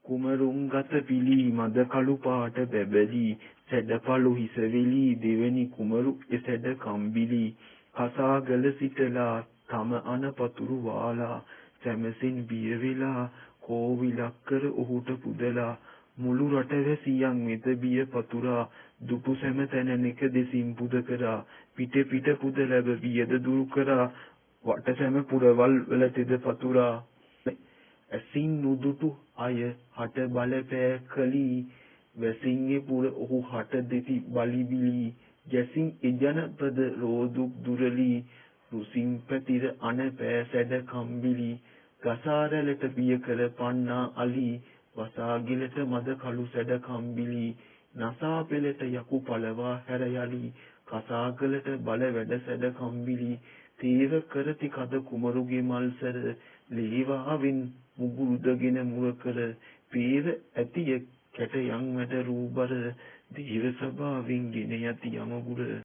කුමරුන් ගත පිළි මද කළු පාට බැබලි සැඩපළු හිස වෙලි දෙවැනි කුමරු එසැඩ කම්බිලි කසාගල සිටලා තම අන පතුරු වාලා සැමසෙන් බිය වෙලා කෝවිලක් කර ඔහුට පුදලා මුළු රටවැසියන් වෙත බිය පතුරා දුටු සැම තැන නෙක දෙසින් පුද කරා පිට පිට පුද ලැබ බියද දුරු කරා වට සැම පුරවල් වල තෙද පතුරා ඇසින් නුදුටු අය හට බලපෑ කලී වැසින් පුර ඔහු හට දෙති බලිබිලි ජැසින් එජනපද රෝදුක් දුරලි රුසින් පැතිර අන පෑ සැඩ කම්බිලි ගසාරලට බිය කර පන්නා අලි වසාගිලට මද කළු සැඩ කම්බිලි නසා පෙළට යකු පලවා හැර යලි කසාගලට බල වැඩ සැඩ කම්බිලි තේව කරති කද කුමරුගේ මල්සර ලේවාවෙන් මුගුරුදගෙන මුර කර පේව ඇතිය කැට යම් වැඩ රූබර දේව සභාවෙන් ගෙන යති යමගුර